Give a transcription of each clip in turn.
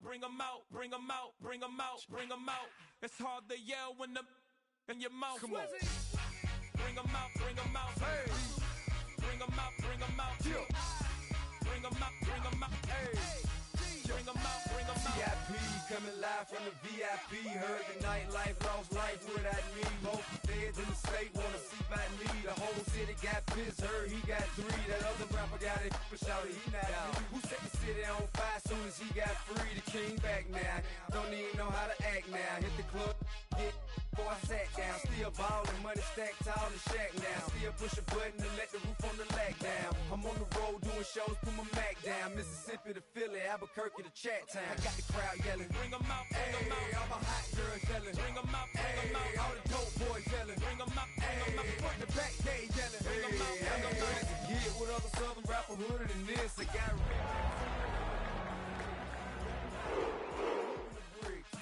bring 'em out, bring 'em out, bring 'em out, bring 'em out. It's hard to yell when the in your mouth. Come on. Bring 'em out, bring 'em out. Hey. Bring 'em out, bring 'em out. Yeah. Bring 'em out, bring 'em out. Hey. Bring 'em out, bring 'em out. VIP coming live from the VIP. Heard the nightlife, lost life without me. Most feds in the state wanna see by me. The whole city got pissed, heard he got 3. That other rapper got it, but shouted he not me. Who set the city on fire soon as he got free? The king back now, don't even know how to act now. Hit the club, get before I sat down. Still ballin', money stacked tall in shack now. Still push a button to let the roof on the lack down. I'm on the road doing shows, put my Mac down. Mississippi to Philly, Albuquerque to Chat Town. I got the crowd yelling, Bring 'em out, bring 'em out. all my hot girls yelling, Bring 'em out, bring 'em out. all the dope boys yelling, Bring 'em out, bring 'em out. front to back they yelling, Bring 'em out, bring 'em out. good as a kid with other southern rapper hooded than this. I got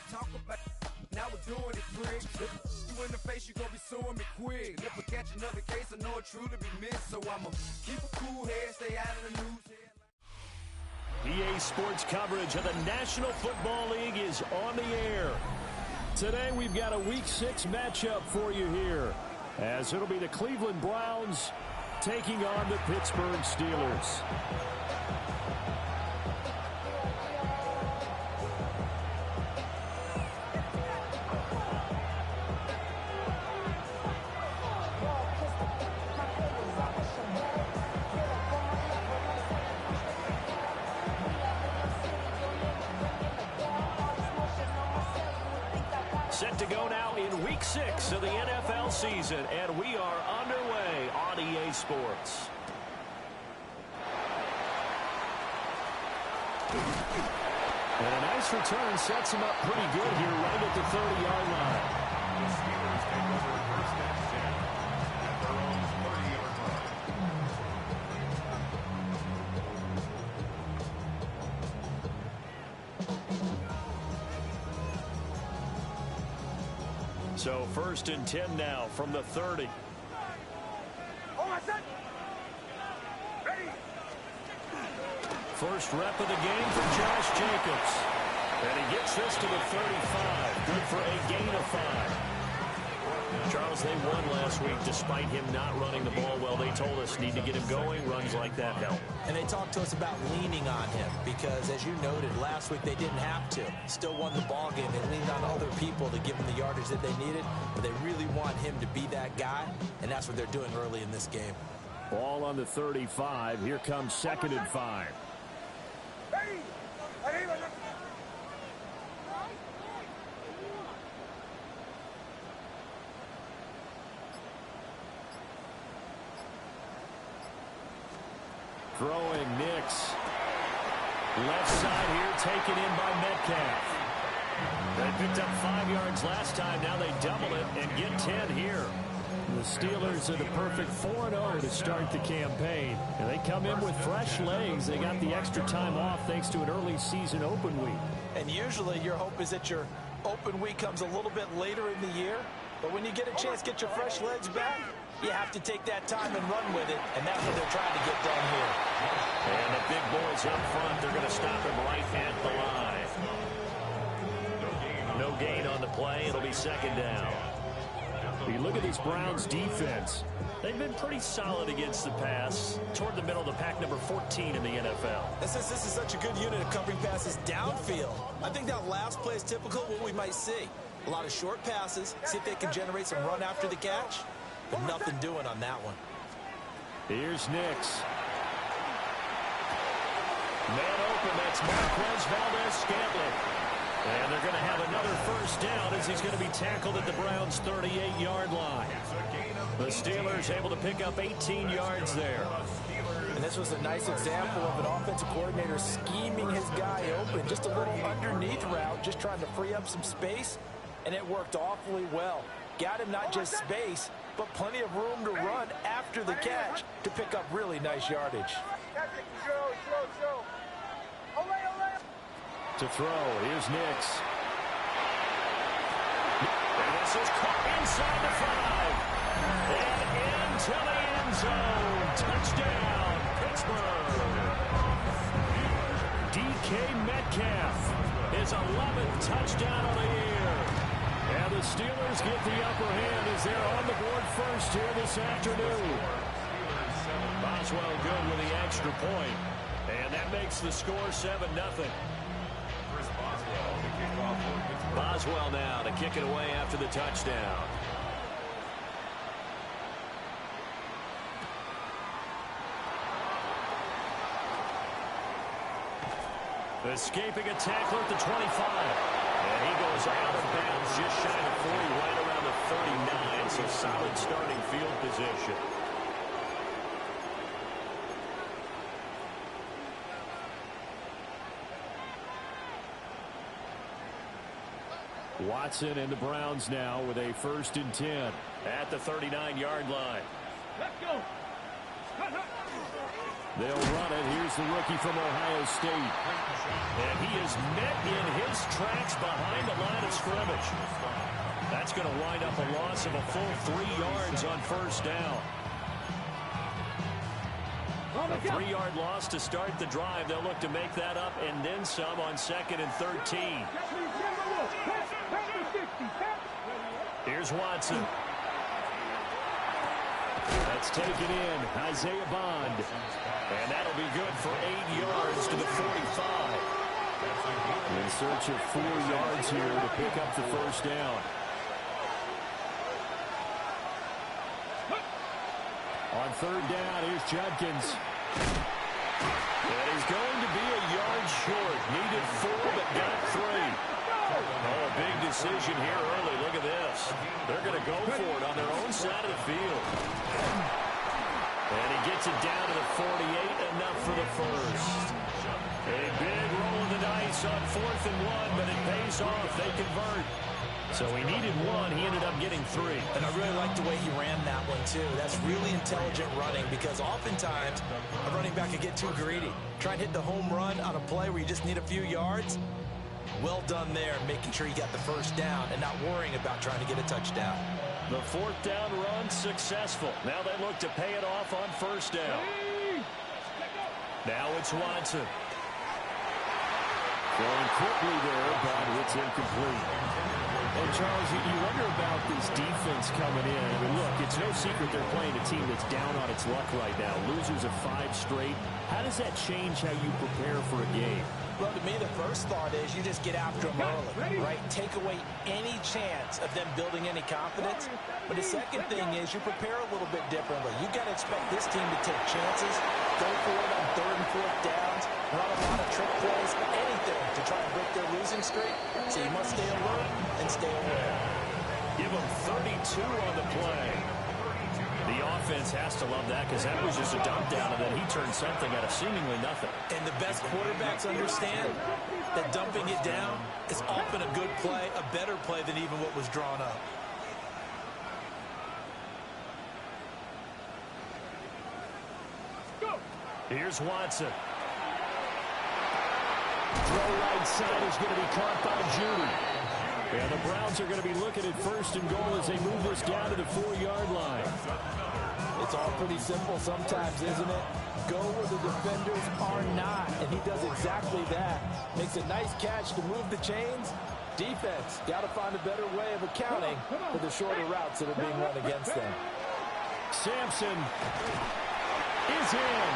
talk about now we're doing it, prick. You in the face, you gon' be suing me quick. If I catch another case, I know it truly be missed. So I'ma keep a cool head, stay out of the news. EA Sports coverage of the National Football League is on the air. Today we've got a Week 6 matchup for you here, as it'll be the Cleveland Browns taking on the Pittsburgh Steelers. Set to go now in Week 6 of the NFL season, and we are underway on EA Sports. And a nice return sets him up pretty good here right at the 30-yard line. The Steelers take over first and 10 at their own 30-yard line. So first and 10 now from the 30. First rep of the game for Josh Jacobs. And he gets this to the 35. Good for a gain of 5. Charles, they won last week despite him not running the ball well. They told us need to get him going. Runs like that help. And they talked to us about leaning on him because, as you noted, last week they didn't have to. Still won the ball game. They leaned on other people to give them the yardage that they needed. But they really want him to be that guy, and that's what they're doing early in this game. Ball on the 35. Here comes 2nd and 5. Throwing Nix. Left side here taken in by Metcalf. They picked up 5 yards last time. Now they double it and get 10 here. The Steelers are the perfect 4-0 to start the campaign. And they come in with fresh legs. They got the extra time off thanks to an early season open week. And usually your hope is that your open week comes a little bit later in the year. But when you get a chance to get your fresh legs back, you have to take that time and run with it. And that's what they're trying to get done here. And the big boys up front, they're going to stop him right at the line. No gain on the play. It'll be 2nd down. You look at this Browns defense. They've been pretty solid against the pass. Toward the middle of the pack, number 14 in the NFL. And since this is such a good unit of covering passes downfield, I think that last play is typical of what we might see. A lot of short passes, see if they can generate some run after the catch, but nothing doing on that one. Here's Nix. Man open, that's Marquez Valdez-Scantling. And they're going to have another first down as he's going to be tackled at the Browns' 38-yard line. The Steelers able to pick up 18 yards there. And this was a nice example of an offensive coordinator scheming his guy open. Just a little underneath route, just trying to free up some space, and it worked awfully well. Got him not just space, but plenty of room to run after the catch to pick up really nice yardage. To throw, here's Nix. And this is caught inside the 5. And into the end zone. Touchdown, Pittsburgh. DK Metcalf. His 11th touchdown of the year. And the Steelers get the upper hand as they're on the board first here this afternoon. Boswell good with the extra point. And that makes the score 7-0. Boswell now to kick it away after the touchdown. Escaping a tackle at the 25. And he goes out of bounds just shy of 40, right around the 39. So solid starting field position. Watson and the Browns now with a 1st and 10 at the 39-yard line. Let's go. They'll run it. Here's the rookie from Ohio State. And he is met in his tracks behind the line of scrimmage. That's going to wind up a loss of a full 3 yards on 1st down. A 3-yard loss to start the drive. They'll look to make that up and then some on 2nd and 13. Here's Watson. That's taken in. Isaiah Bond. And that'll be good for 8 yards to the 45. In search of 4 yards here to pick up the 1st down. On 3rd down, here's Judkins. And he's going to be a yard short. Needed 4, but got 3. Oh, a big decision here early. Look at this. They're going to go for it on their own side of the field. And he gets it down to the 48, enough for the 1st. A big roll of the dice on 4th and 1, but it pays off. They convert. So he needed 1. He ended up getting 3. And I really like the way he ran that one, too. That's really intelligent running because oftentimes a running back can get too greedy. Try and hit the home run on a play where you just need a few yards. Well done there, making sure you got the 1st down and not worrying about trying to get a touchdown. The 4th down run successful. Now they look to pay it off on 1st down. Now it's Watson. Throwing quickly there, but it's incomplete. And Charles, you wonder about this defense coming in. I mean, look, it's no secret they're playing a team that's down on its luck right now. Losers of 5 straight. How does that change how you prepare for a game? Well, to me, the first thought is you just get after them early, right? Take away any chance of them building any confidence. But the second thing is you prepare a little bit differently. You got to expect this team to take chances, go for it on 3rd and 4th downs, run a lot of trick plays, anything to try and break their losing streak. So you must stay alert and stay aware. Give them 32 on the play. The offense has to love that because that was just a dump down, and then he turned something out of seemingly nothing. And the best quarterbacks understand that dumping it down is often a good play, a better play than even what was drawn up. Here's Watson. Throw right side is going to be caught by Judy. And the Browns are going to be looking at 1st and goal as they move this down to the 4-yard line. It's all pretty simple sometimes, isn't it? Go where the defenders are not, and he does exactly that. Makes a nice catch to move the chains. Defense, got to find a better way of accounting for the shorter routes that are being run against them. Sampson is in.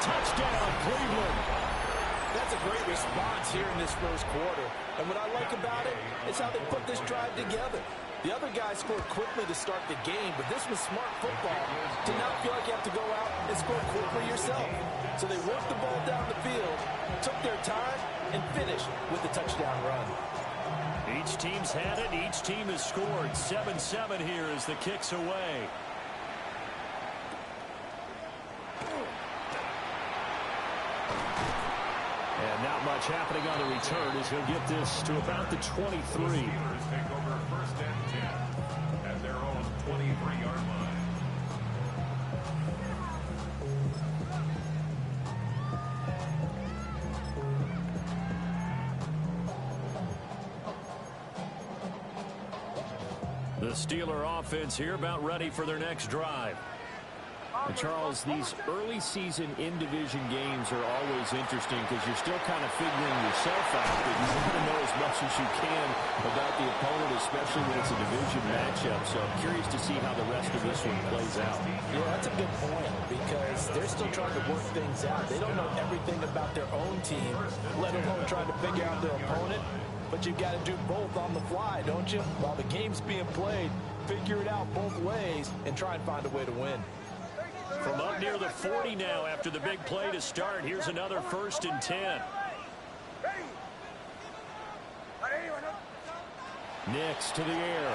Touchdown, Cleveland. That's a great response here in this 1st quarter. And what I like about it is how they put this drive together. The other guys scored quickly to start the game, but this was smart football to not feel like you have to go out and score quickly yourself. So they worked the ball down the field, took their time, and finished with the touchdown run. Each team's had it. Each team has scored. 7-7 here as the kick's away. And not much happening on the return as he'll get this to about the 23. The Steelers take over 1st and 10 at their own 23-yard line. The Steeler offense here about ready for their next drive. And Charles, these early season in-division games are always interesting because you're still kind of figuring yourself out, but you want to know as much as you can about the opponent, especially when it's a division matchup. So I'm curious to see how the rest of this one plays out. Yeah, that's a good point because they're still trying to work things out. They don't know everything about their own team, let alone trying to figure out their opponent. But you've got to do both on the fly, don't you? While the game's being played, figure it out both ways and try and find a way to win. From up near the 40 now after the big play to start. Here's another 1st and 10. Nix to the air.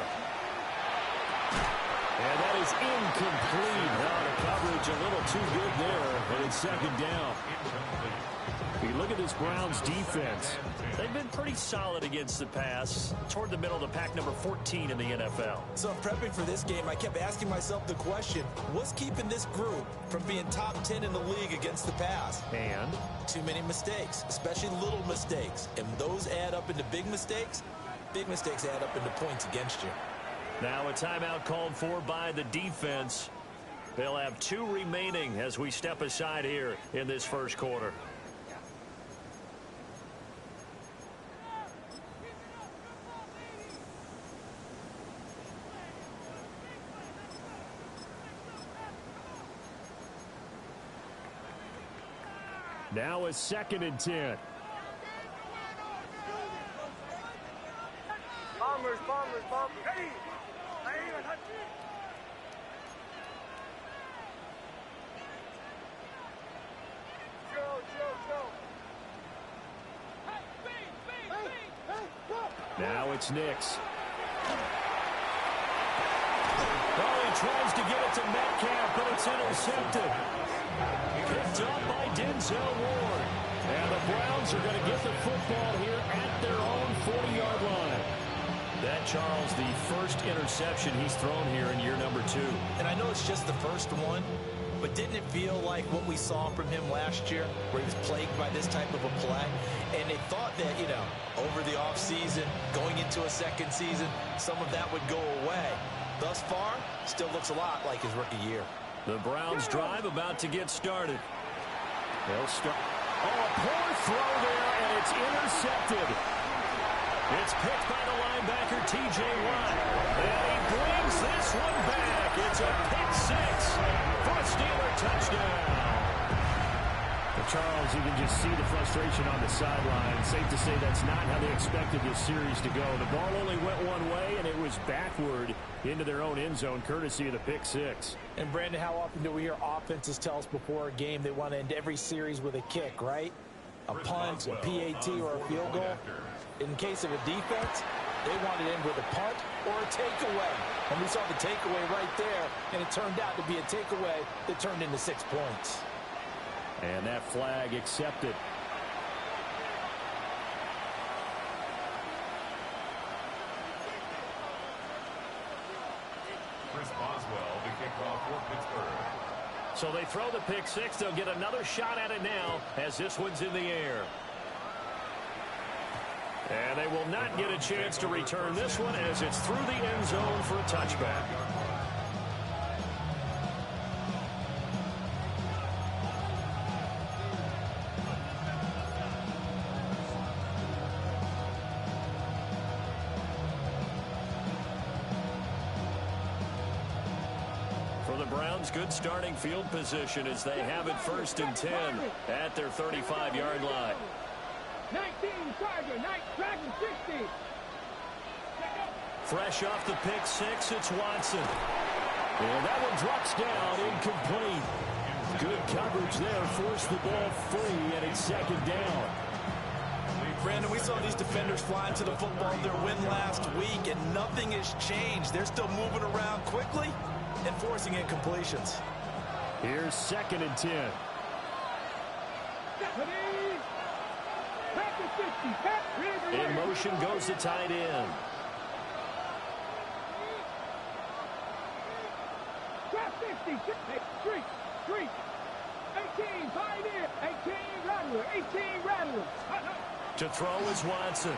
And that is incomplete. Now the coverage a little too good there, and it's 2nd down. If you look at this Browns defense, they've been pretty solid against the pass, toward the middle of the pack, number 14 in the NFL. So in prepping for this game, I kept asking myself the question, what's keeping this group from being top 10 in the league against the pass? And? Too many mistakes, especially little mistakes. And those add up into big mistakes. Big mistakes add up into points against you. Now a timeout called for by the defense. They'll have 2 remaining as we step aside here in this first quarter. Now a 2nd and 10. Bombers. Hey! Now it's Nix. Oh, he tries to get it to Metcalf, but it's intercepted. Picked up by Denzel Ward. And the Browns are going to get the football here at their own 40-yard line. That, Charles, the first interception he's thrown here in year number 2. And I know it's just the first one, but didn't it feel like what we saw from him last year, where he was plagued by this type of a play? And they thought that, over the offseason, going into a second season, some of that would go away. Thus far, still looks a lot like his rookie year. The Browns drive about to get started. They'll start. Oh, a poor throw there, and it's intercepted. It's picked by the linebacker, T.J. Watt. And he brings this one back. It's a pick 6 for a Steeler touchdown. Well, Charles, you can just see the frustration on the sideline. Safe to say that's not how they expected this series to go. The ball only went one way, and it was backward into their own end zone, courtesy of the pick 6. And, Brandon, how often do we hear offenses tell us before a game they want to end every series with a kick, right? A punt, a PAT, or a field goal. In case of a defense, they want to end with a punt or a takeaway. And we saw the takeaway right there, and it turned out to be a takeaway that turned into 6 points. And that flag accepted. Chris Boswell, the kickoff for Pittsburgh. So they throw the pick 6. They'll get another shot at it now as this one's in the air. And they will not get a chance to return this one as it's through the end zone for a touchback. For the Browns, good starting field position as they have it 1st and 10 at their 35-yard line. 19, Tiger, 9, Dragon, 60. Fresh off the pick 6, it's Watson. And that one drops down, incomplete. Good coverage there, forced the ball free, and it's 2nd down. Brandon, we saw these defenders flying to the football their win last week, and nothing has changed. They're still moving around quickly and forcing incompletions. Here's 2nd and 10. In motion goes the tight end. Three. 18, Pioneer. 18, Rattler. 18, Rattler. To throw is Watson.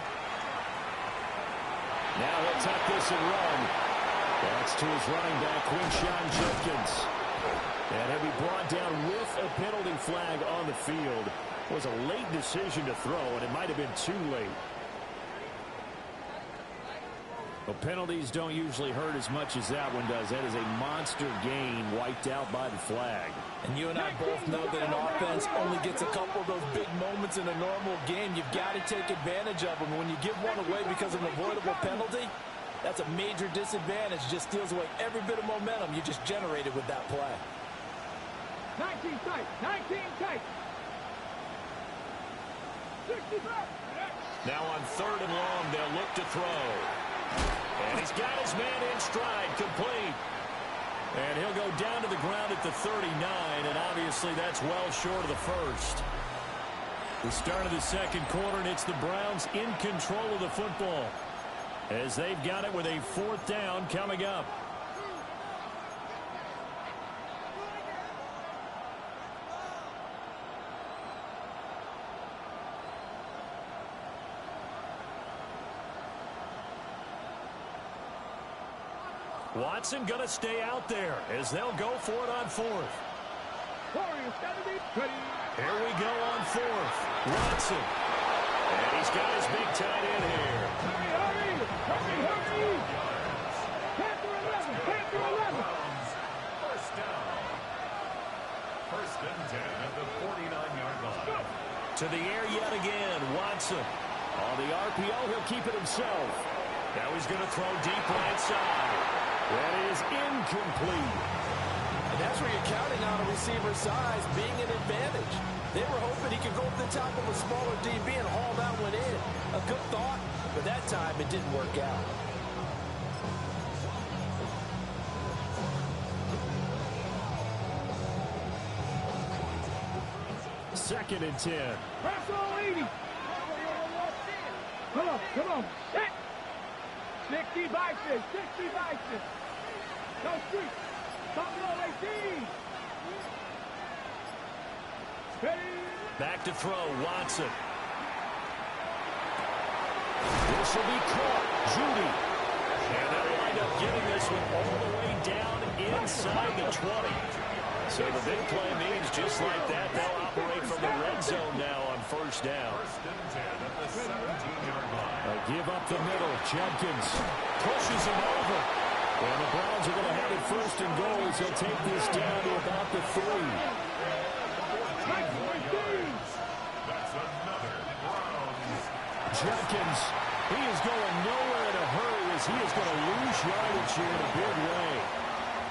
Now he'll tuck this and run. That's to his running back, Quinshon Judkins. And he'll be brought down with a penalty flag on the field. It was a late decision to throw, and it might have been too late. Well, penalties don't usually hurt as much as that one does. That is a monster gain wiped out by the flag. And you and I both know that an offense only gets a couple of those big moments in a normal game. You've got to take advantage of them. When you give one away because of an avoidable penalty, that's a major disadvantage. Just steals away every bit of momentum you just generated with that play. 19 tight. 19 tight. 65. Now on 3rd and long, they'll look to throw. And he's got his man in stride, complete. And he'll go down to the ground at the 39, and obviously that's well short of the first. The start of the second quarter, and it's the Browns in control of the football as they've got it with a 4th down coming up. Watson going to stay out there as they'll go for it on 4th. Here we go on 4th. Watson. And he's got his big tight end here. Hurry! Panther 11! Panther 11! First down. 1st and 10 at the 49-yard line. To the air yet again. Watson. On the RPO, he'll keep it himself. Now he's going to throw deep right side. That is incomplete. And that's where you're counting on a receiver's size being an advantage. They were hoping he could go up the top of a smaller DB and haul that one in. A good thought, but that time it didn't work out. Second and 10. Press all 80! Come on! Set! 60 by 6! 60 by 6! Go street! Top low 18! Ready! Back to throw, Watson. This will be caught. Judy. And they'll wind up getting this one all the way down inside the 20. So the big play means just like that, they'll operate from the red zone now on 1st down. 1st and 10 at the 17-yard line. Give up the middle. Judkins pushes him over. And the Browns are going to have it 1st and goal. He'll take this down to about the 3. That's another Browns. Judkins, he is going nowhere in a hurry as he is going to lose yardage here in a big way.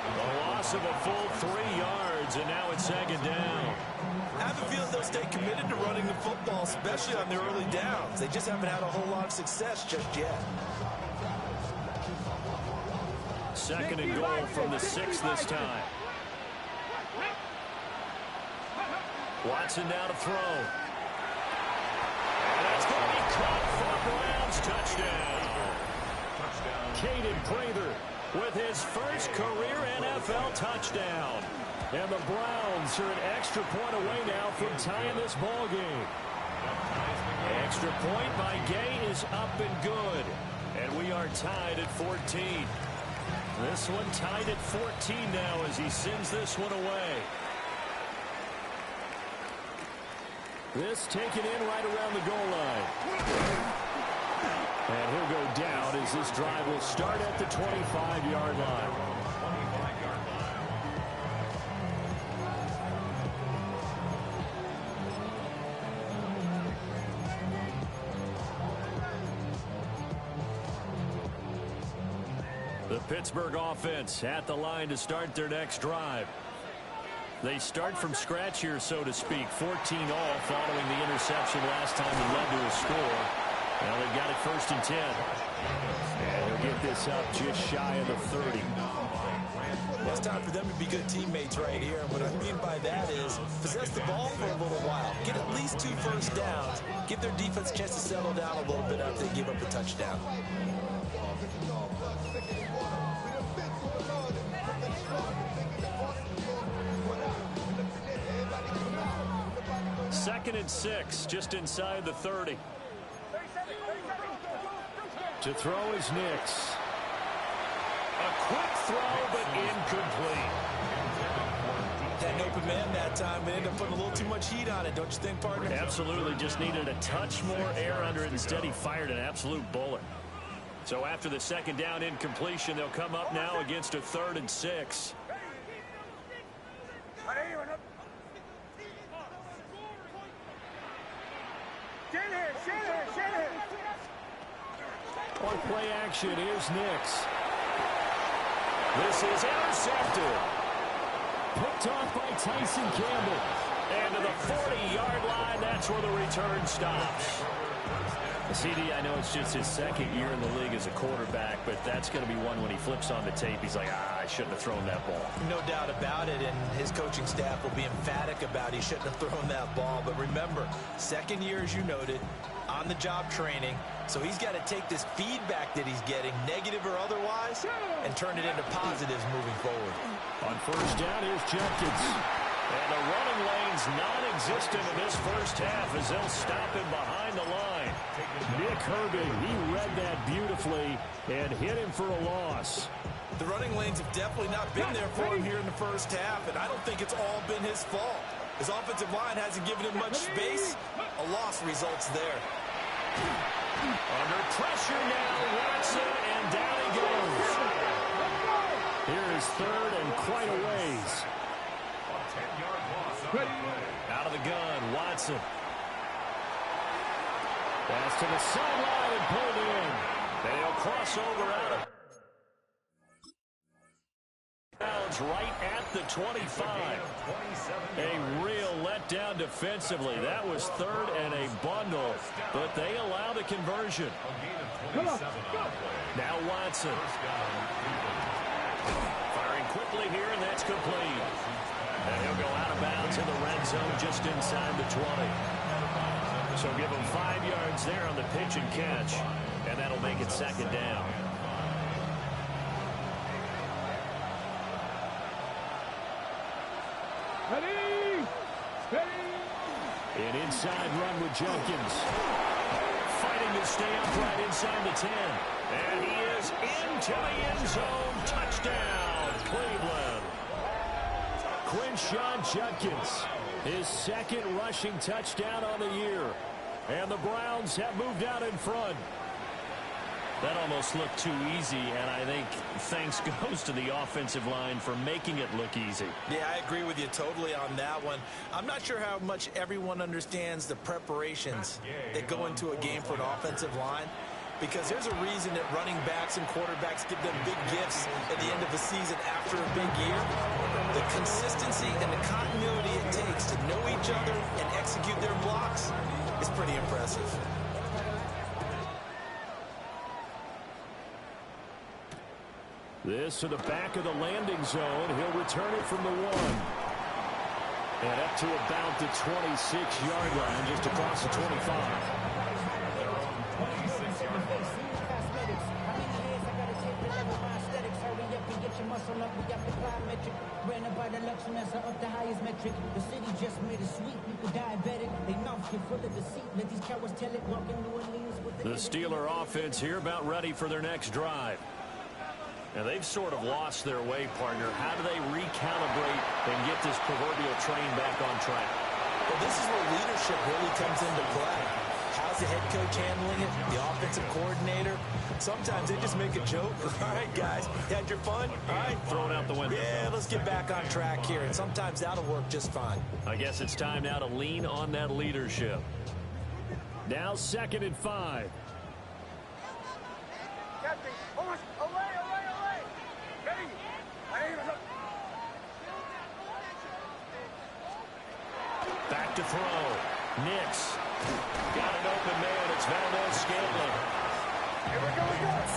A loss of a full 3 yards, and now it's 2nd down. I have a feeling they'll stay committed to running the football, especially on their early downs. They just haven't had a whole lot of success just yet. 2nd and goal from the 6 this time. Watson now to throw. And that's going to be caught for Browns touchdown. Caden Prather with his first career NFL touchdown. And the Browns are an extra point away now from tying this ball game. Extra point by Gay is up and good. And we are tied at 14. This one tied at 14 now as he sends this one away. This taken in right around the goal line. And he'll go down as this drive will start at the 25-yard line. The Pittsburgh offense at the line to start their next drive. They start from scratch here, so to speak. 14 all following the interception last time that led to a score. Now they've got it 1st and 10. And he'll get this up just shy of the 30. Well, it's time for them to be good teammates right here. And what I mean by that is possess the ball for a little while. Get at least 2 first downs. Give their defense a chance to settle down a little bit after they give up a touchdown. Second and 6, just inside the 30. To throw is Nix. A quick throw, but incomplete. had an open man that time, but ended up putting a little too much heat on it, don't you think, partner? Absolutely. Just needed a touch more air under it. Instead, he fired an absolute bullet. So after the second down incompletion, they'll come up now against a 3rd and 6. On play action, here's Nix. This is intercepted. Picked off by Tyson Campbell. And to the 40-yard line, that's where the return stops. CD, I know it's just his second year in the league as a quarterback, but that's going to be one when he flips on the tape. He's like, I shouldn't have thrown that ball. No doubt about it, and his coaching staff will be emphatic about he shouldn't have thrown that ball. But remember, second year, as you noted, on-the-job training, so he's got to take this feedback that he's getting, negative or otherwise, and turn it into positives moving forward. On first down, here's Jenkins. And the running lane's non-existent in this first half as they'll stop him behind the line. Nick Herbig, he read that beautifully and hit him for a loss. The running lanes have definitely not been there for him here in the first half, and I don't think it's all been his fault. His offensive line hasn't given him much space. A loss results there. Under pressure now, Watson, and down he goes. Here is 3rd and quite a ways. Out of the gun, Watson. Pass to the sideline and pulled in. And he'll cross over out of bounds right at the 25. A real letdown defensively. That was 3rd and a bundle, but they allow the conversion. Now Watson. Firing quickly here, and that's complete. And he'll go out of bounds in the red zone just inside the 20. So give him 5 yards there on the pitch and catch, and that'll make it second down. An inside run with Jenkins. Fighting to stay upright inside the 10. And he is into the end zone. Touchdown, Cleveland. Quinshon Judkins, his second rushing touchdown on the year. And the Browns have moved out in front. That almost looked too easy, and I think thanks goes to the offensive line for making it look easy. Yeah, I agree with you totally on that one. I'm not sure how much everyone understands the preparations that go into a game for an offensive line, because there's a reason that running backs and quarterbacks give them big gifts at the end of the season after a big year. The consistency and the continuity it takes to know each other and execute their blocks is pretty impressive. This to the back of the landing zone. He'll return it from the 1. And up to about the 26-yard line, just across the 25. The Steeler offense here about ready for their next drive. And they've sort of lost their way, partner. How do they recalibrate and get this proverbial train back on track? Well, this is where leadership really comes into play. How's the head coach handling it? The offensive coordinator? Sometimes they just make a joke. All right, guys, you had your fun? All right. Throw it out the window. Yeah, let's get back on track here. And sometimes that'll work just fine. I guess it's time now to lean on that leadership. Now 2nd and 5. Back to throw. Nix. Got an open man. It's Valdez-Scantling.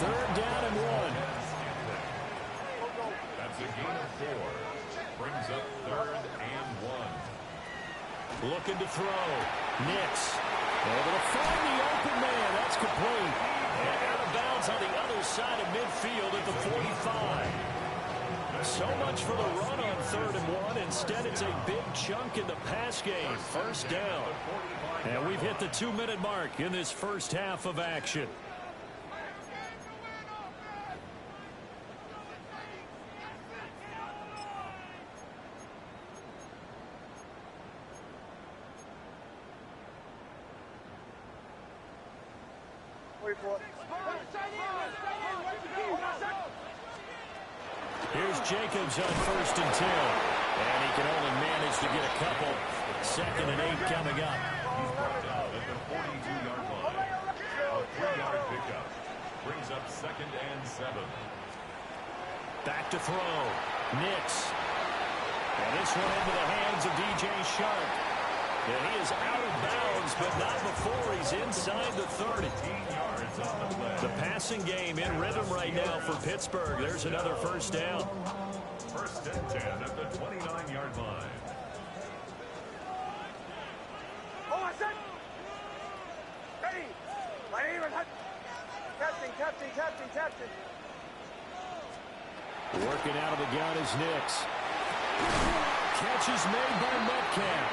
3rd down and 1. That's a gain of 4. Brings up 3rd and 1. Looking to throw. Nix. Able to find the open man. That's complete. And out of bounds on the other side of midfield at the 45. So much for the run on 3rd and 1. Instead, it's a big chunk in the pass game. First down. And we've hit the 2-minute mark in this first half of action. Here's Jacobs on 1st and 10. And he can only manage to get a couple. 2nd and 8 coming up. He's brought down at the 42-yard line. A 3-yard pickup brings up 2nd and 7. Back to throw. Nix. And this one into the hands of DJ Shark. And he is out of bounds, but not before he's inside the 30. 15 yards on the play. The passing game in rhythm right now for Pittsburgh. There's another first down. 1st and 10 at the 29-yard line. Captain. Working out of the gun is Nix. Catch is made by Metcalf.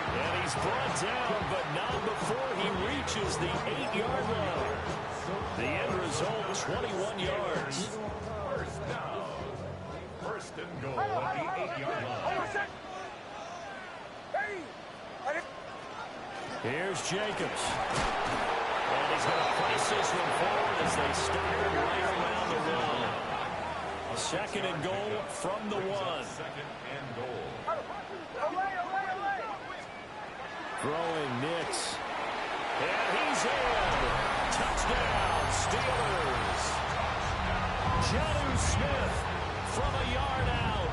And he's brought down, but not before he reaches the 8-yard line. The end result, 21 yards. First down. 1st and goal at the 8-yard line. Here's Jacobs. And he's going to place this one forward as they stagger right around the run. 2nd and goal from the 1. 2nd and goal. Throwing Nix. And he's in. Touchdown, Steelers. Jonnu Smith from a yard out.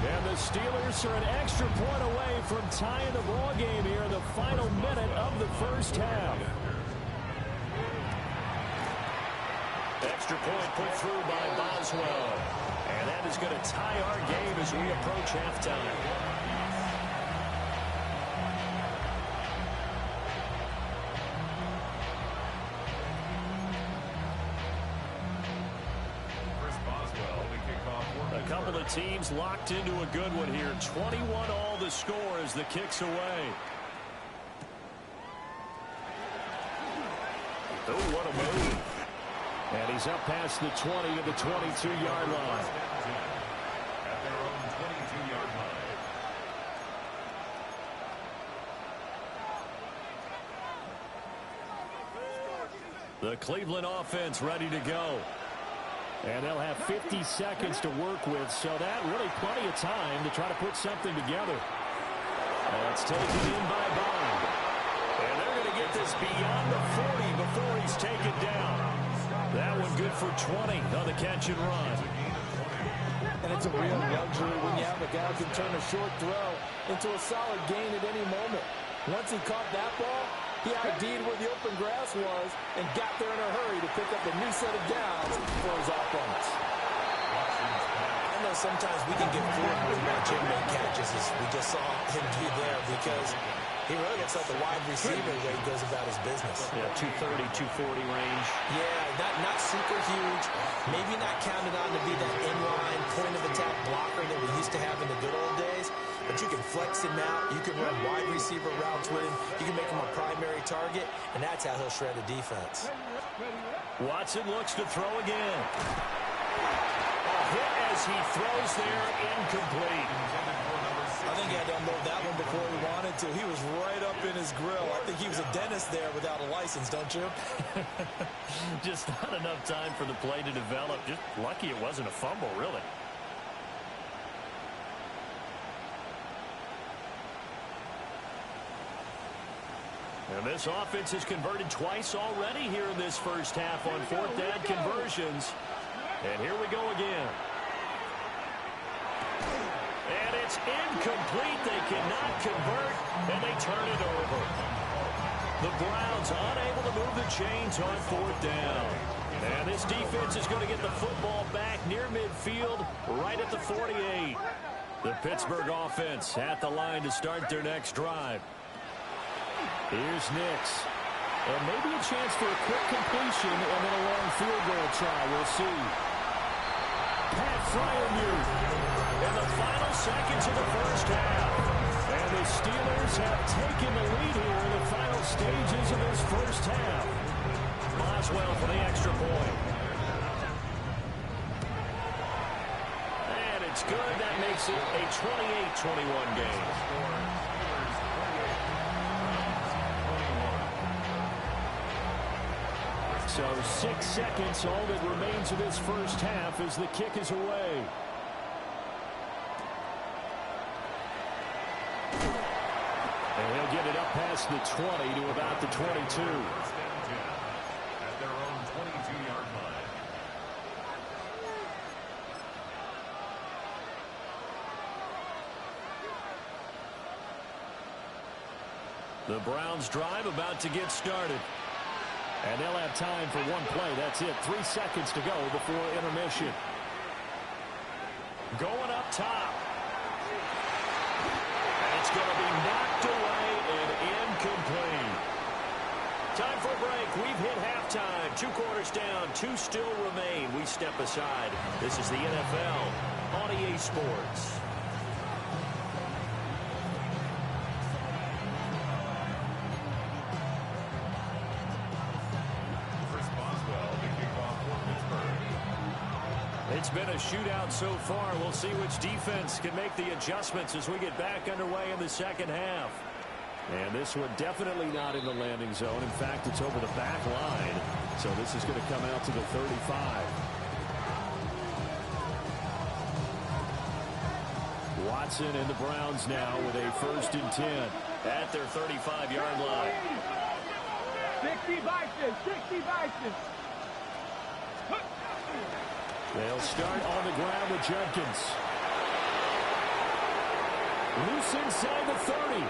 And the Steelers are an extra point away from tying the ball game here in the final minute of the first half. Extra point put through by Boswell. And that is going to tie our game as we approach halftime. A couple of teams locked into a good one here. 21 all the score as the kick's away. Oh, what a move. And he's up past the 20 to the 22-yard line. At their own 22-yard line. The Cleveland offense ready to go. And they'll have 50 seconds to work with, so that really plenty of time to try to put something together. That's taken in by Bond. And they're going to get this beyond the 40 before he's taken down. That one good for 20 on the catch and run. And it's a real luxury when you have a guy who can turn a short throw into a solid gain at any moment. Once he caught that ball, he ID'd where the open grass was and got there in a hurry to pick up a new set of downs for his offense. I know sometimes we can get fooled when we watch him make catches, as we just saw him do there, because he really looks like a wide receiver when he goes about his business. Yeah, 230, 240 range. Yeah, not super huge. Maybe not counted on to be that inline point-of-attack blocker that we used to have in the good old days. But you can flex him out. You can run wide receiver routes with him. You can make him a primary target, and that's how he'll shred a defense. Watson looks to throw again. A hit as he throws there, incomplete. I think he had to unload that one before he wanted to. He was right up in his grill. I think he was a dentist there without a license, don't you? Just not enough time for the play to develop. Just lucky it wasn't a fumble, really. And this offense has converted twice already here in this first half on 4th down conversions. And here we go again. And it's incomplete. They cannot convert, and they turn it over. The Browns unable to move the chains on 4th down. And this defense is going to get the football back near midfield, right at the 48. The Pittsburgh offense at the line to start their next drive. Here's Nix. And maybe a chance for a quick completion and then a long field goal try. We'll see. Pat Freiermuth in the final seconds of the first half. And the Steelers have taken the lead here in the final stages of this first half. Boswell for the extra point. And it's good. That makes it a 28-21 game. So 6 seconds, all that remains of this first half as the kick is away. And he'll get it up past the 20 to about the 22. At their own 22-yard line. The Browns drive about to get started. And they'll have time for one play. That's it. 3 seconds to go before intermission. Going up top. And it's going to be knocked away and incomplete. Time for a break. We've hit halftime. 2 quarters down. 2 still remain. We step aside. This is the NFL on EA Sports. It's been a shootout so far. We'll see which defense can make the adjustments as we get back underway in the second half. And this one definitely not in the landing zone. In fact, it's over the back line. So this is going to come out to the 35. Watson and the Browns now with a 1st and 10 at their 35-yard line. 60 Vikings, 60 Vikings. They'll start on the ground with Jenkins. Loose inside the 30.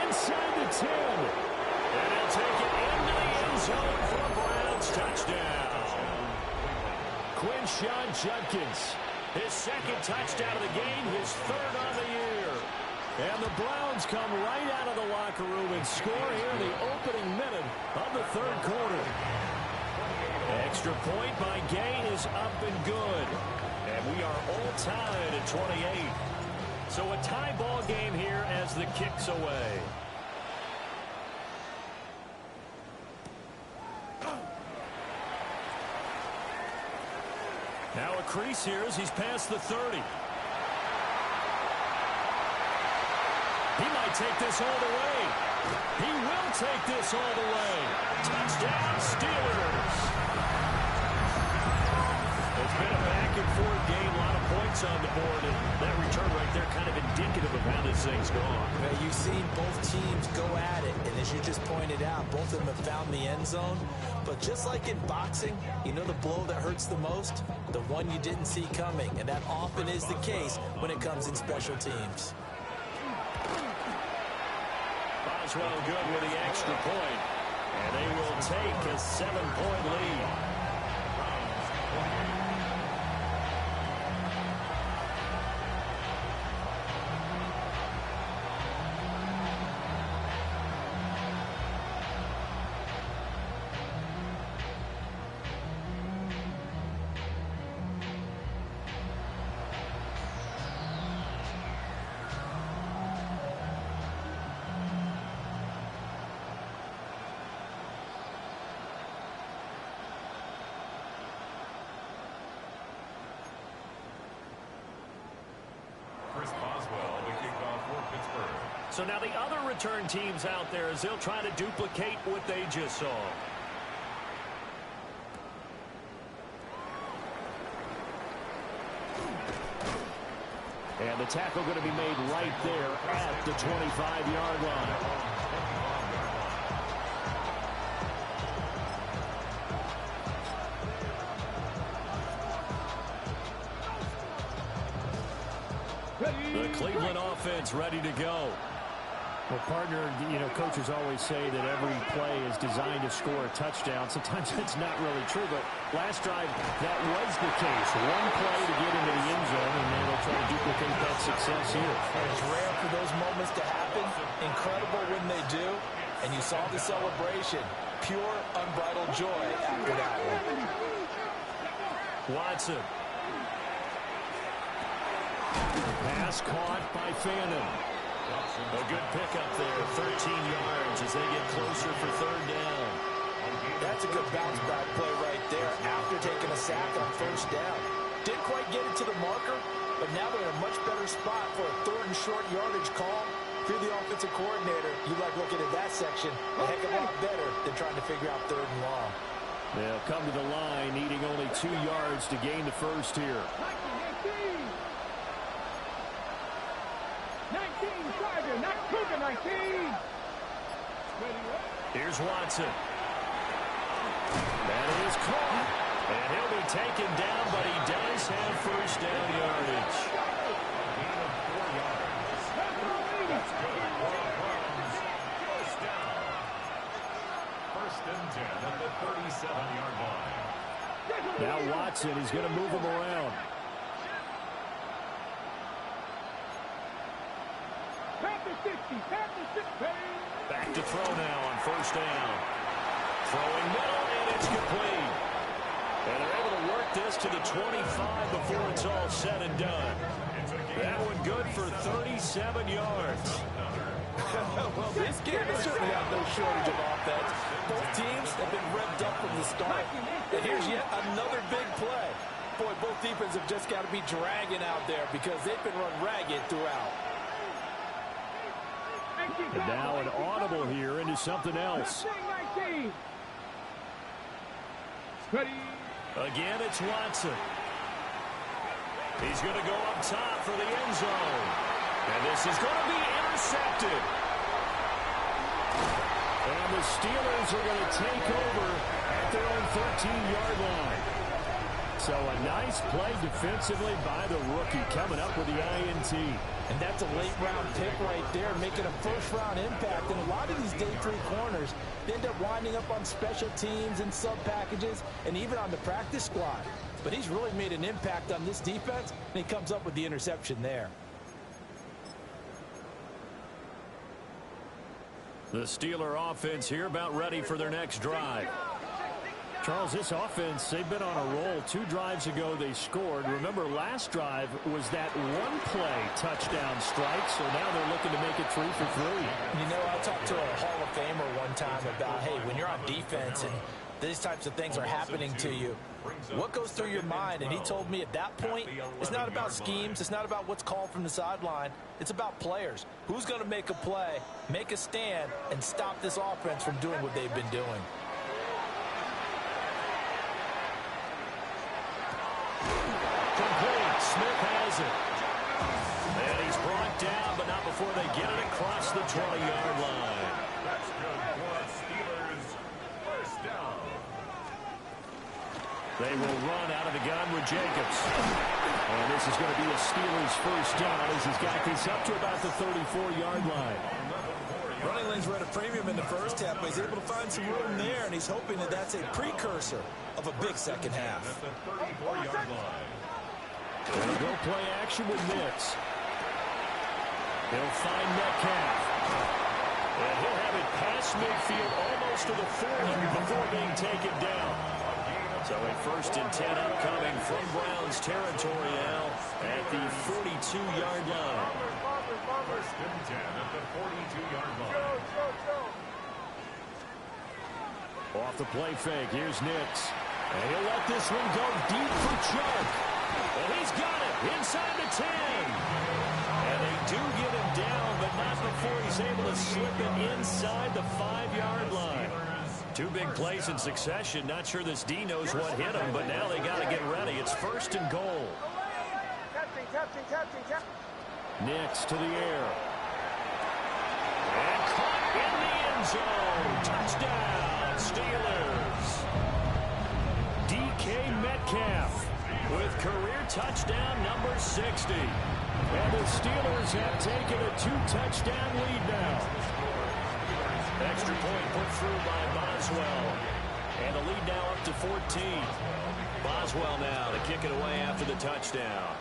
Inside the 10. And he'll take it into the end zone for a Browns touchdown. Quinshon Judkins. His 2nd touchdown of the game, his 3rd on the year. And the Browns come right out of the locker room and score here in the opening minute of the 3rd quarter. Extra point by Gay is up and good. And we are all tied at 28. So a tie ball game here as the kick's away. Now a crease here as he's past the 30. He might take this all the way. He will take this all the way. Touchdown, Steelers. It's been a back-and-forth game, a lot of points on the board, and that return right there kind of indicative of how this thing's gone. Well, you've seen both teams go at it, and as you just pointed out, both of them have found the end zone. But just like in boxing, you know the blow that hurts the most? The one you didn't see coming, and that often is the case when it comes in special teams. Boswell good with the extra point, and they will take a 7-point lead. So now the other return teams out there as they'll try to duplicate what they just saw. And the tackle going to be made right there at the 25-yard line. The Cleveland offense ready to go. Well, partner, you know, coaches always say that every play is designed to score a touchdown. Sometimes that's not really true, but last drive, that was the case. One play to get into the end zone, and then they'll try to duplicate that success here. And it's rare for those moments to happen. Incredible when they do. And you saw the celebration. Pure, unbridled joy after that one. Watson. Pass caught by Phantom. A good pickup there, 13 yards as they get closer for 3rd down. That's a good bounce back play right there after taking a sack on 1st down. Didn't quite get it to the marker, but now they're in a much better spot for a 3rd and short yardage call. If you're the offensive coordinator, you like looking at that section a heck of a lot better than trying to figure out 3rd and long. They'll come to the line, needing only 2 yards to gain the first here. 19, Tiger, not Cougar, 19. Here's Watson. That is caught. And he'll be taken down, but he does have first down yardage. Gain of 4 yards. That's good for the Browns. First down. First and 10 at the 37-yard line. Now Watson is going to move him around. Back to throw now on first down. Throwing middle, and it's complete. And they're able to work this to the 25 before it's all said and done. That one good for 37 yards. Well, this game has certainly got no shortage of offense. Both teams have been revved up from the start. And here's yet another big play. Boy, both defenses have just got to be dragging out there because they've been run ragged throughout. And now an audible here into something else. Again, it's Watson. He's going to go up top for the end zone. And this is going to be intercepted. And the Steelers are going to take over at their own 13-yard line. So a nice play defensively by the rookie coming up with the INT. And that's a late-round pick right there, making a first-round impact. And a lot of these day 3 corners, they end up winding up on special teams and sub-packages and even on the practice squad. But he's really made an impact on this defense, and he comes up with the interception there. The Steeler offense here about ready for their next drive. Charles, this offense, they've been on a roll. 2 drives ago they scored. Remember, last drive was that one-play touchdown strike, so now they're looking to make it 3 for 3. You know, I talked to a Hall of Famer one time about, hey, when you're on defense and these types of things are happening to you, what goes through your mind? And he told me at that point, it's not about schemes. It's not about what's called from the sideline. It's about players. Who's going to make a play, make a stand, and stop this offense from doing what they've been doing? Complete. Smith has it. And he's brought down, but not before they get it across the 20-yard line. That's good for the Steelers. First down. They will run out of the gun with Jacobs. And this is going to be a Steelers first down as he's got this up to about the 34-yard line. Running lanes were at a premium in the first half, but he's able to find some room there, and he's hoping that that's a precursor of a big second half. At the 34-yard line. They'll go play action with Nix. He'll find Metcalf. And he'll have it past midfield almost to the 40 before being taken down. So a first and 10 upcoming from Browns territory now at the 42-yard line. First and 10 at the 42-yard line. Off the play fake, here's Nix. And he'll let this one go deep for Chuck. And he's got it inside the 10. And they do get him down, but not before he's able to slip it inside the 5-yard line. 2 big plays in succession. Not sure this D knows what hit him, but now they got to get ready. It's first and goal. Nix to the air. And caught in the end zone. Touchdown, Steelers. DK Metcalf with career touchdown number 60. And the Steelers have taken a 2-touchdown lead now. Extra point put through by Boswell. And the lead now up to 14. Boswell now to kick it away after the touchdown.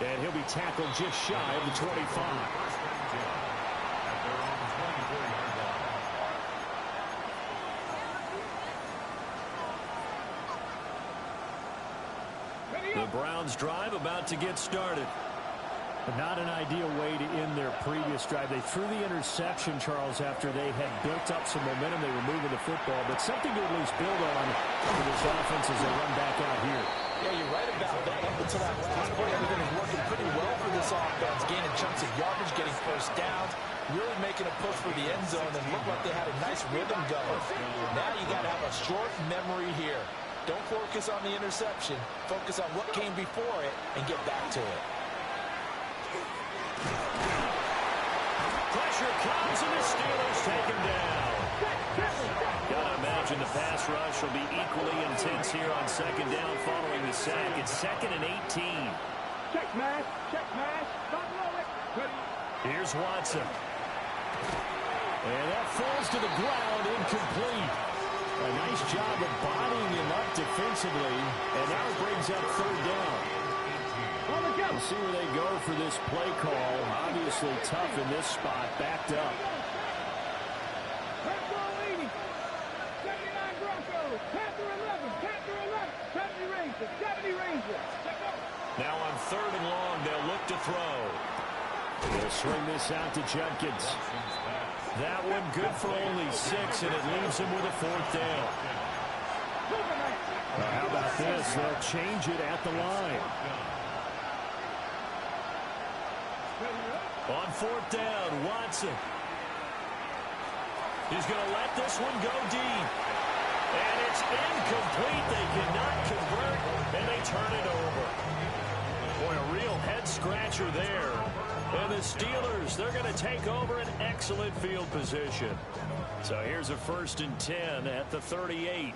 And he'll be tackled just shy of the 25. The Browns drive about to get started. Not an ideal way to end their previous drive. They threw the interception, Charles, after they had built up some momentum. They were moving the football, but something to at least build on for this offense as they run back out here. Yeah, you're right about that. Up until that last play, everything is working pretty well for this offense. Gaining chunks of yardage, getting first downs, really making a push for the end zone, and looked like they had a nice rhythm going. Now you got to have a short memory here. Don't focus on the interception. Focus on what came before it and get back to it. Pressure comes, and the Steelers take him down. Gotta imagine the pass rush will be equally intense here on second down following the sack. It's 2nd and 18. Check mash. Don't blow it. Here's Watson. And that falls to the ground, incomplete. A nice job of bodying him up defensively, and now it brings up third down. We'll see where they go for this play call. Obviously tough in this spot, backed up. Now on 3rd and long, they'll look to throw. They'll swing this out to Jenkins. That one good for only 6, and it leaves him with a 4th down. How about this? They'll change it at the line. On 4th down, Watson. He's going to let this one go deep. And it's incomplete. They cannot convert, and they turn it over. Boy, a real head-scratcher there. And the Steelers, they're going to take over an excellent field position. So here's a 1st and 10 at the 38.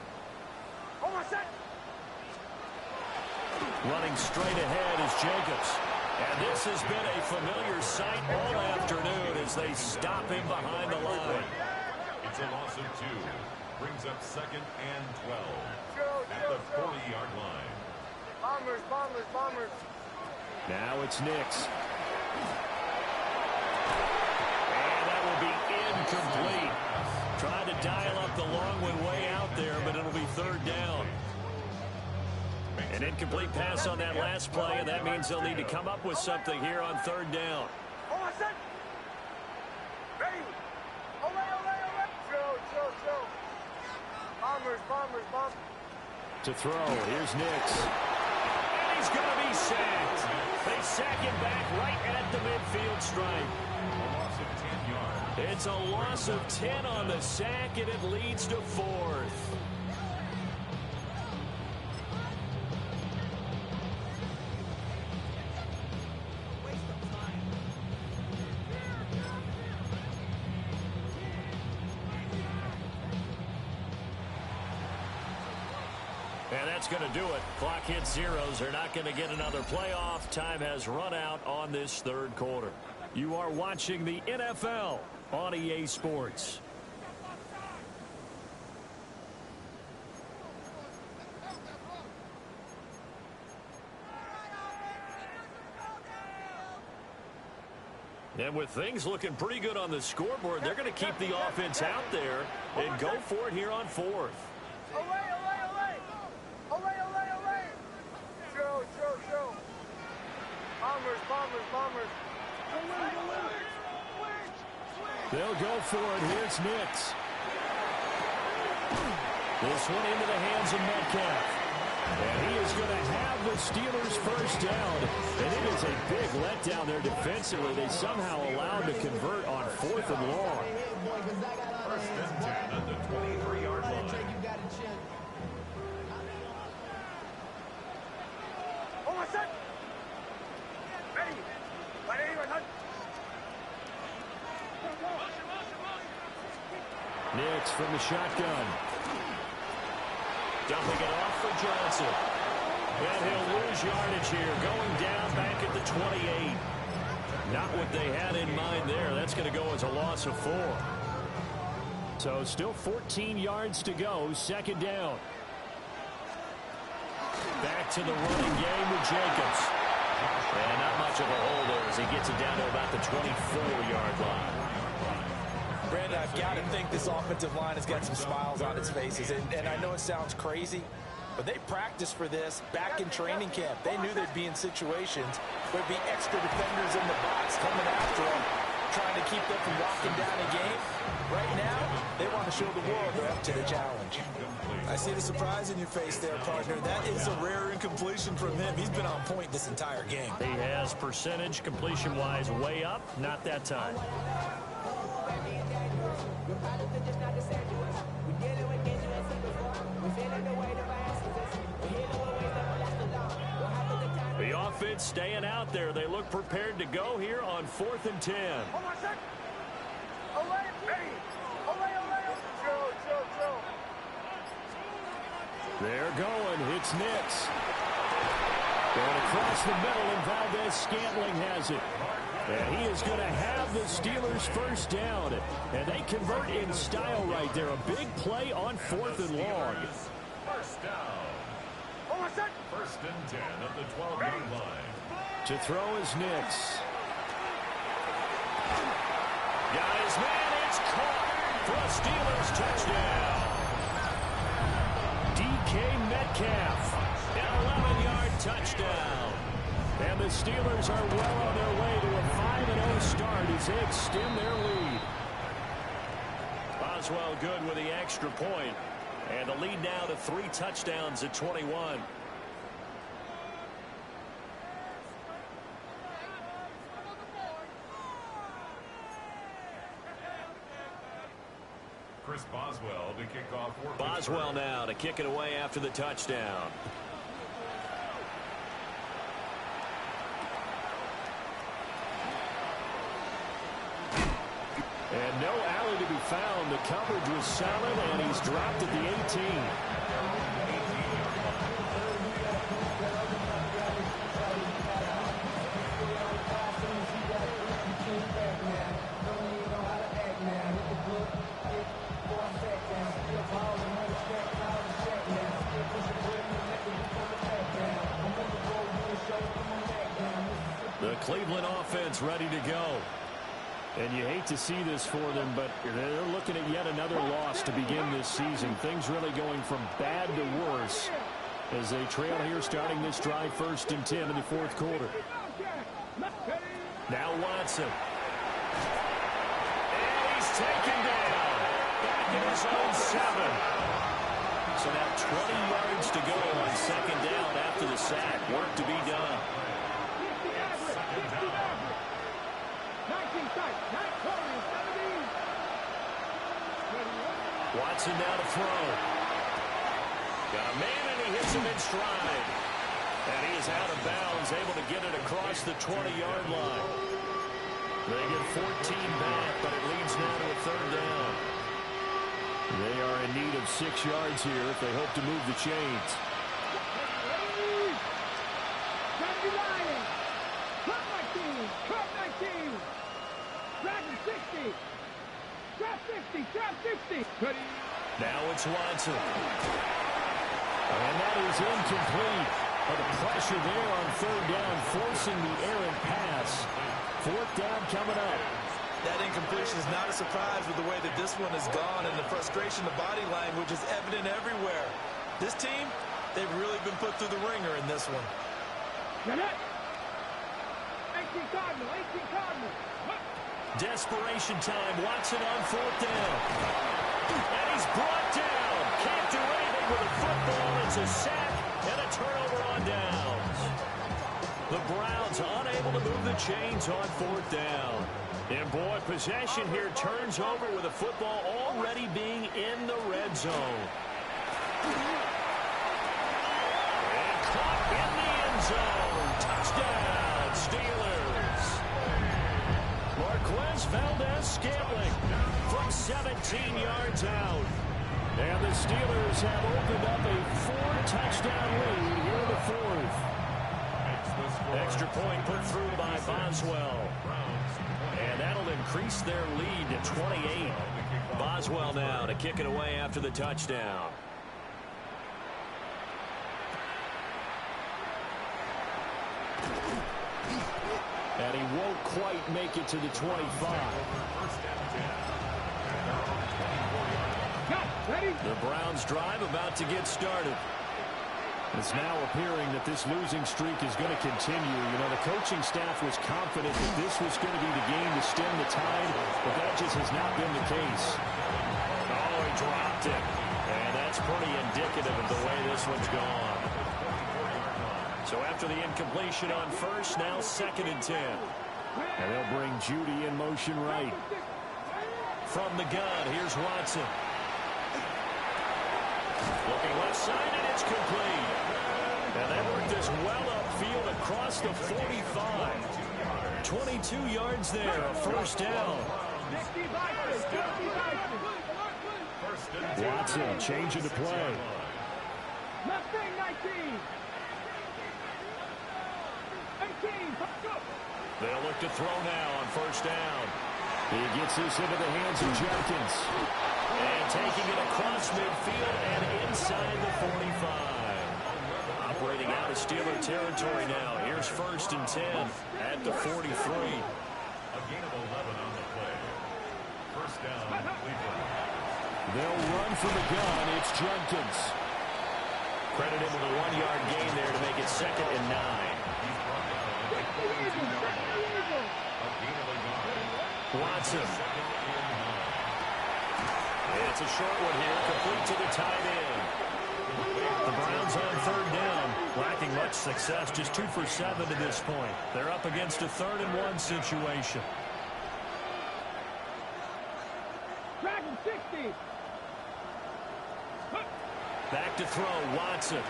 Running straight ahead is Jacobs. And this has been a familiar sight all afternoon as they stop him behind the line. It's a loss of 2. Brings up 2nd and 12 at the 40-yard line. Bombers. Now it's Nix. And that will be incomplete. Trying to dial up the long one way out there, but it'll be 3rd down. An incomplete pass on that last play, and that means they'll need to come up with something here on 3rd down. Bombers. To throw, here's Nix. And he's going to be sacked. They sack him back right at the midfield stripe. A loss of 10 yards. It's a loss of 10 on the sack, and it leads to 4th. And that's going to do it. Clock hits zeros. They're not going to get another playoff. Time has run out on this 3rd quarter. You are watching the NFL on EA Sports. And with things looking pretty good on the scoreboard, they're going to keep the offense out there and go for it here on 4th. Bombers. They'll go for it. Here's Nix. This one into the hands of Metcalf. And he is going to have the Steelers' first down. And it is a big letdown there defensively. They somehow allowed to convert on 4th and long. 1st and 10 at the 23-yard line. Nix from the shotgun. Dumping it off for Johnson. And he'll lose yardage here. Going down back at the 28. Not what they had in mind there. That's going to go as a loss of 4. So still 14 yards to go. 2nd down. Back to the running game with Jacobs. And not much of a hole there as he gets it down to about the 24-yard line. Brandon, I've got to think this offensive line has got some smiles on its faces. And I know it sounds crazy, but they practiced for this back in training camp. They knew they'd be in situations where there'd be extra defenders in the box coming after them, trying to keep them from locking down a game. Right now, they want to show the world they're up to the challenge. I I see the surprise in your face there, partner. That is a rare incompletion from him. He's been on point this entire game. He has percentage completion-wise way up. Not that time. The offense staying out there. They look prepared to go here on 4th and 10. They're going. It's Nix. Going across the middle, and Valdez-Scantling has it. And he is going to have the Steelers first down. And they convert in style right there. A big play on 4th and long. First down. First and 10 at the 12-yard line. To throw is Nix. Got his man. It's caught for a Steelers touchdown. DK Metcalf. An 11-yard touchdown. And the Steelers are well on their way to a 5-0 start as they extend their lead. Boswell good with the extra point. And the lead now to 3 touchdowns at 21. Chris Boswell to kick off for Boswell now to kick it away after the touchdown. And no alley to be found. The coverage was solid, and he's dropped at the 18. The Cleveland offense ready to go. And you hate to see this for them, but they're looking at yet another loss to begin this season. Things really going from bad to worse as they trail here starting this drive 1st and 10 in the 4th quarter. Now Watson. And he's taken down. Back in his own 7. So now 20 yards to go on 2nd down after the sack. Work to be done. Watson now to throw. Got a man, and he hits him in stride. And he is out of bounds, able to get it across the 20-yard line. They get 14 back, but it leads now to a 3rd down. They are in need of 6 yards here if they hope to move the chains. Now it's Watson. And that is incomplete. But the pressure there on 3rd down, forcing the errant pass. 4th down coming up. That incompletion is not a surprise with the way that this one has gone, and the frustration, the body language is evident everywhere. This team, they've really been put through the ringer in this one. 18 Cardinal. Desperation time. Watson on 4th down. And he's brought down. Can't do anything with a football. It's a sack and a turnover on downs. The Browns unable to move the chains on 4th down. And boy, possession here turns over with the football already being in the red zone. And caught in the end zone. Touchdown, Steelers. Marquez Valdez-Scantling from 17 yards out. And the Steelers have opened up a 4-touchdown lead here in the 4th. Extra point put through by Boswell. And that'll increase their lead to 28. Boswell now to kick it away after the touchdown. And he won't quite make it to the 25. The Browns drive about to get started. It's now appearing that this losing streak is going to continue. You know, the coaching staff was confident that this was going to be the game to stem the tide, but that just has not been the case. Oh, he dropped it. And that's pretty indicative of the way this one's gone. So after the incompletion on first, now 2nd and 10. And they'll bring Judy in motion right. From the gun, here's Watson. Looking left side, and it's complete. And they worked this well upfield across the 45. 22 yards there, a first down. Watson changing to play. Left wing, 19. 18. They'll look to throw now on first down. He gets this into the hands of Jenkins. And taking it across midfield and inside the 45. Operating out of Steeler territory now. Here's 1st and 10 at the 43. A gain of 11 on the play. First down, Cleveland. They'll run from the gun. It's Jenkins. Credit him with a 1-yard gain there to make it 2nd and 9. Watson. It's a short one here, complete to the tight end. The Browns on 3rd down, lacking much success, just 2 for 7 to this point. They're up against a 3rd and 1 situation. Dragon 60. Back to throw, Watson.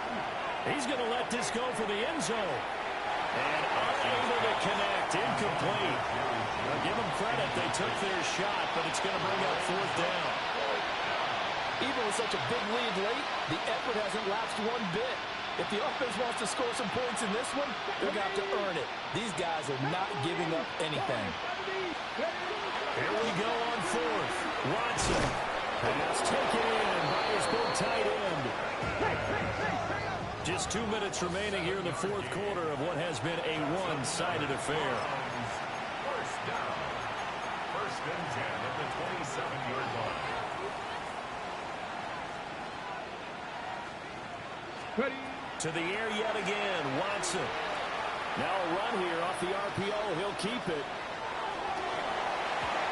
He's going to let this go for the end zone. And unable to connect, incomplete. Now give them credit, they took their shot, but it's going to bring up 4th down. Even with such a big lead late, the effort hasn't lapsed one bit. If the offense wants to score some points in this one, they're going to have to earn it. These guys are not giving up anything. Here we go on 4th. Watson. Pass taken in by his big tight end. Just 2 minutes remaining here in the 4th quarter of what has been a one-sided affair. First down. 1st and 10 at the 27-yard line. Ready. To the air yet again, Watson. Now a run here off the RPO. He'll keep it.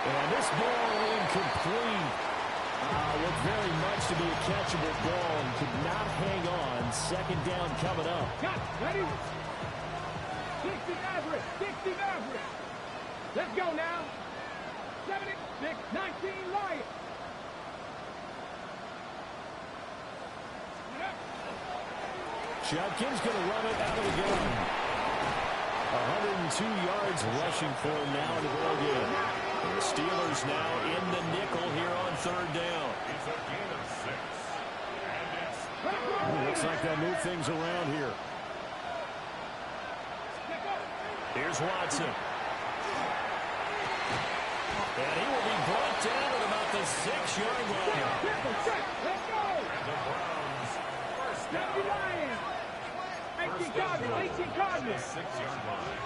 And this ball incomplete. Looked very much to be a catchable ball and could not hang on. 2nd down coming up. Got ready. 60 average. 60 average. Let's go now. 76, 19 Lions. Judkins going to run it out of the gun. 102 yards rushing for him now in the ball game. And the Steelers now in the nickel here on 3rd down. It's a gain of 6. And it's Looks like they'll move things around here. Here's Watson. And he will be brought down at about the 6-yard line. Let's go. the Browns. First 70 down. Lions. 18 Cardinals. 18 Cardinals. 6-yard line.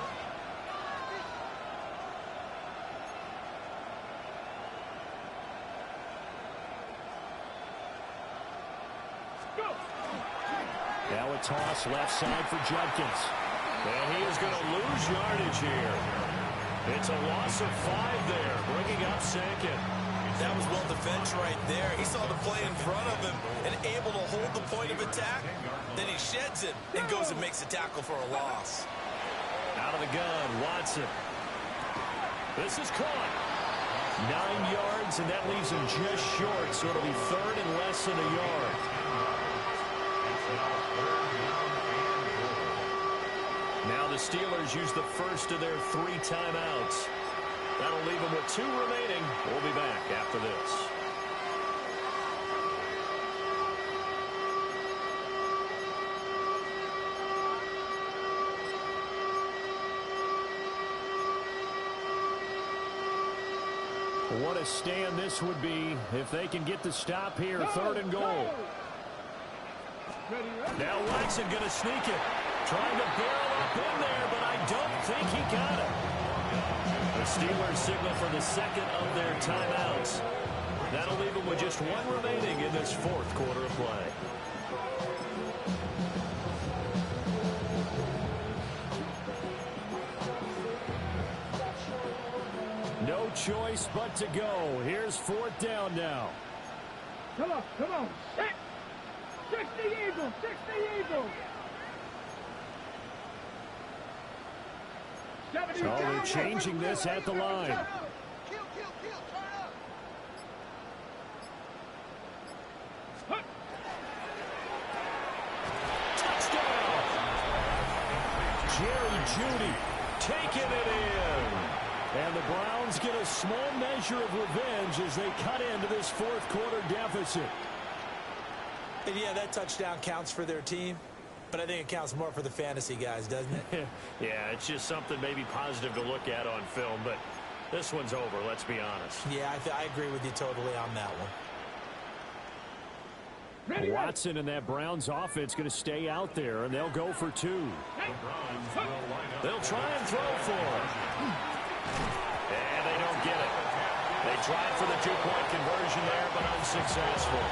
Now a toss left side for Judkins. And he is going to lose yardage here. It's a loss of 5 there, bringing up 2nd. That was well defense right there. He saw the play in front of him and able to hold the point of attack. Then he sheds it and goes and makes a tackle for a loss. Out of the gun, Watson. This is caught. 9 yards, and that leaves him just short, so it'll be 3rd and less than a yard. Now the Steelers use the first of their 3 timeouts. That'll leave them with 2 remaining. We'll be back after this. What a stand this would be if they can get the stop here. 3rd and goal. Now Watson going to sneak it. Trying to barrel up in there, but I don't think he got it. The Steelers signal for the 2nd of their timeouts. That'll leave them with just 1 remaining in this 4th quarter of play. No choice but to go. Here's 4th down now. Come on, come on. Set. 60. Eagles. 60 Eagles. So they're changing this at the line. Touchdown! Jerry Jeudy taking it in. And the Browns get a small measure of revenge as they cut into this fourth quarter deficit. And yeah, that touchdown counts for their team, but I think it counts more for the fantasy guys, doesn't it? Yeah, it's just something maybe positive to look at on film, but this one's over, let's be honest. Yeah, I agree with you totally on that one. Watson and that Browns offense going to stay out there, and they'll go for two. They'll try and throw for it. And they don't get it. They tried for the two-point conversion there, but unsuccessful.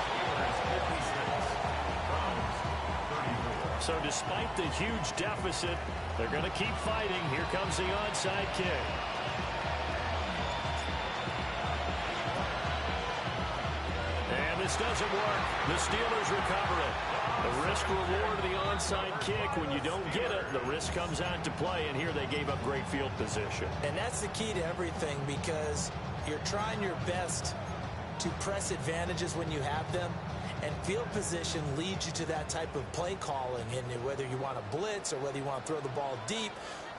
So despite the huge deficit, they're going to keep fighting. Here comes the onside kick. And this doesn't work. The Steelers recover it. The risk-reward of the onside kick. When you don't get it, the risk comes out to play, and here they gave up great field position. And that's the key to everything, because you're trying your best to press advantages when you have them, and field position leads you to that type of play calling, and whether you want to blitz or whether you want to throw the ball deep,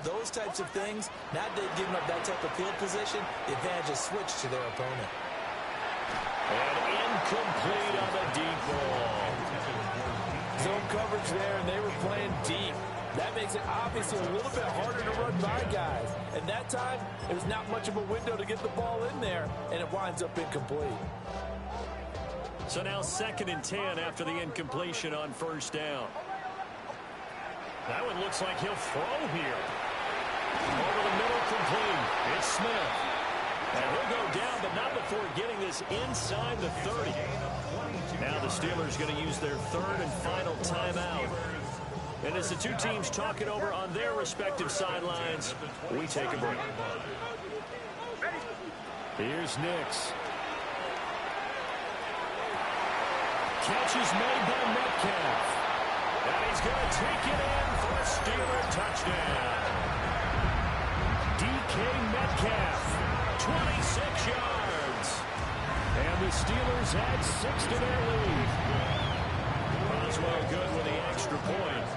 those types of things, now that they've given up that type of field position, the advantage is switched to their opponent. And incomplete on the deep ball. Zone coverage there, and they were playing deep. That makes it obviously a little bit harder to run by guys. And that time, there's not much of a window to get the ball in there, and it winds up incomplete. So now 2nd and 10 after the incompletion on first down. That one looks like he'll throw here. Over the middle, complete. It's Smith. And he'll go down, but not before getting this inside the 30. Now the Steelers going to use their third and final timeout. And as the two teams talk it over on their respective sidelines, we take a break. Here's Nix. Catch is made by Metcalf. And he's going to take it in for a Steeler touchdown. DK Metcalf, 26 yards. And the Steelers add 6 to their lead. Boswell good with the extra point.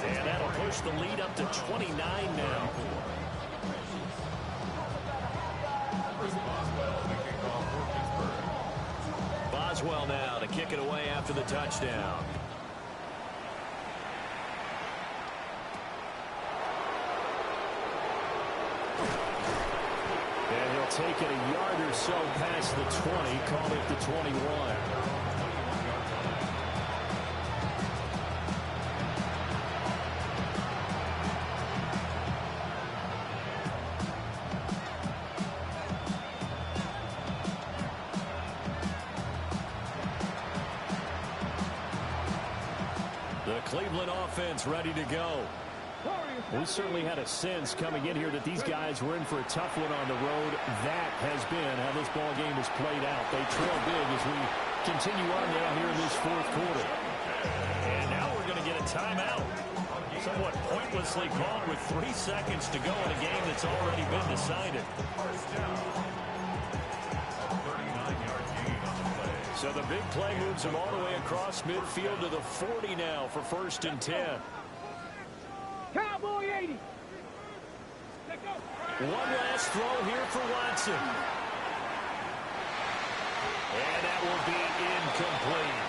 And that'll push the lead up to 29 now. Boswell now to kick it away after the touchdown. And he'll take it a yard or so past the 20, call it the 21. Cleveland offense ready to go. We certainly had a sense coming in here that these guys were in for a tough one on the road. That has been how this ball game has played out. They trail big as we continue on now here in this fourth quarter. And now we're going to get a timeout. Somewhat pointlessly called with 3 seconds to go in a game that's already been decided. So the big play moves him all the way across midfield to the 40 now for 1st and 10. Cowboy 80. One last throw here for Watson. And that will be incomplete.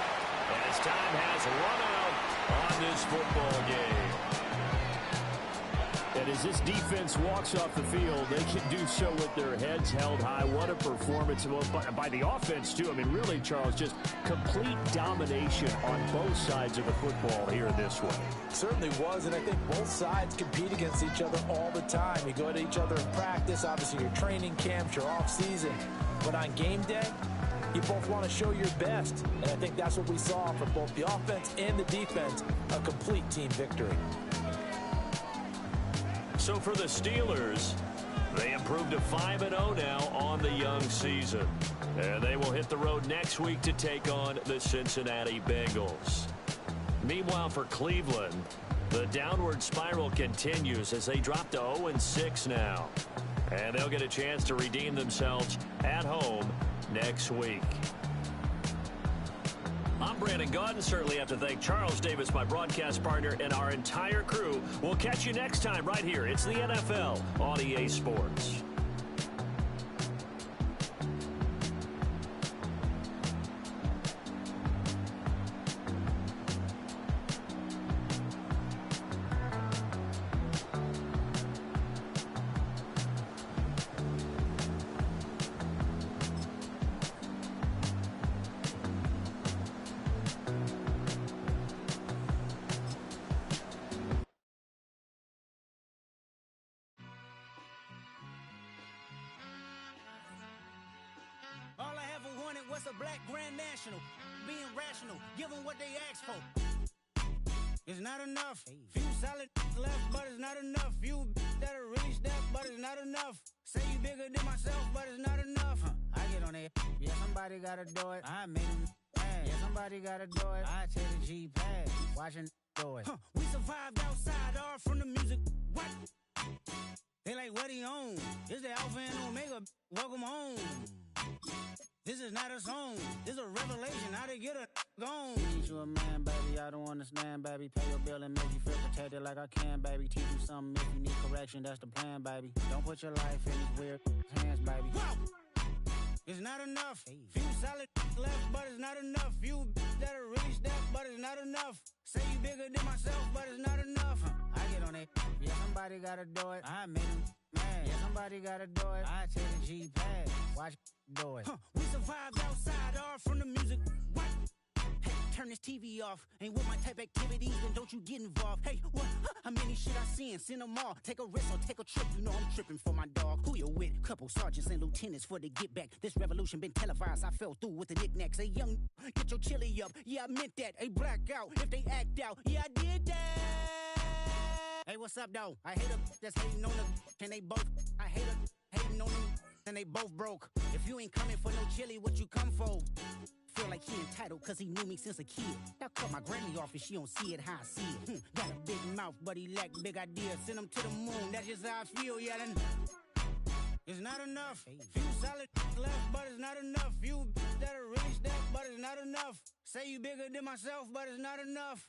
As time has run out on this football game. And as this defense walks off the field, they can do so with their heads held high. What a performance by the offense, too. I mean, really, Charles, just complete domination on both sides of the football here this way. Certainly was, and I think both sides compete against each other all the time. You go at each other in practice, obviously your training camps, your off-season. But on game day, you both want to show your best. And I think that's what we saw from both the offense and the defense, a complete team victory. So for the Steelers, they improved to 5-0 now on the young season. And they will hit the road next week to take on the Cincinnati Bengals. Meanwhile, for Cleveland, the downward spiral continues as they drop to 0-6 now. And they'll get a chance to redeem themselves at home next week. I'm Brandon Gaudin. Certainly have to thank Charles Davis, my broadcast partner, and our entire crew. We'll catch you next time right here. It's the NFL on EA Sports. What's a black grand national? Being rational, give them what they ask for. It's not enough. Few solid left, but it's not enough. Few that'll really step, but it's not enough. Say you bigger than myself, but it's not enough. I get on it. Yeah, somebody gotta do it. I made him mad. Yeah, somebody gotta do it. I take the G-pad. Watching do it. We survived outside, all from the music. What? They like, what he on? It's the Alpha and Omega. Welcome home. This is not a song. This is a revelation. How to get a gone. Need you a man, baby. I don't understand, baby. Pay your bill and make you feel protected like I can, baby. Teach you something if you need correction. That's the plan, baby. Don't put your life in these weird hands, baby. Whoa! It's not enough. Few solid left, but it's not enough. Few that'll really step, but it's not enough. Say you bigger than myself, but it's not enough. I get on it. Yeah, somebody gotta do it. I made him mad. Yeah, somebody gotta do it. I take the G-pad. Watch do it. We survived outside, all from the music. What? Hey, turn this TV off. Ain't with my type activities, then don't you get involved. Hey, what? How many shit I seen? Send them all. Take a risk or take a trip. You know I'm tripping for my dog. Who you with? Couple sergeants and lieutenants for the get back. This revolution been televised. I fell through with the knickknacks. Hey, young, get your chili up. Yeah, I meant that. Hey, black out. If they act out, yeah, I did that. Hey, what's up, though? I hate a that's hating on the and they both. I hate a hating on them and they both broke. If you ain't coming for no chili, what you come for? Feel like he entitled cause he knew me since a kid. Now cut my granny off if she don't see it how I see it. Got a big mouth, but he lack big ideas. Send him to the moon, that's just how I feel, yeah. Then it's not enough. Few solid left, but it's not enough. Few that'll really step, but it's not enough. Say you bigger than myself, but it's not enough.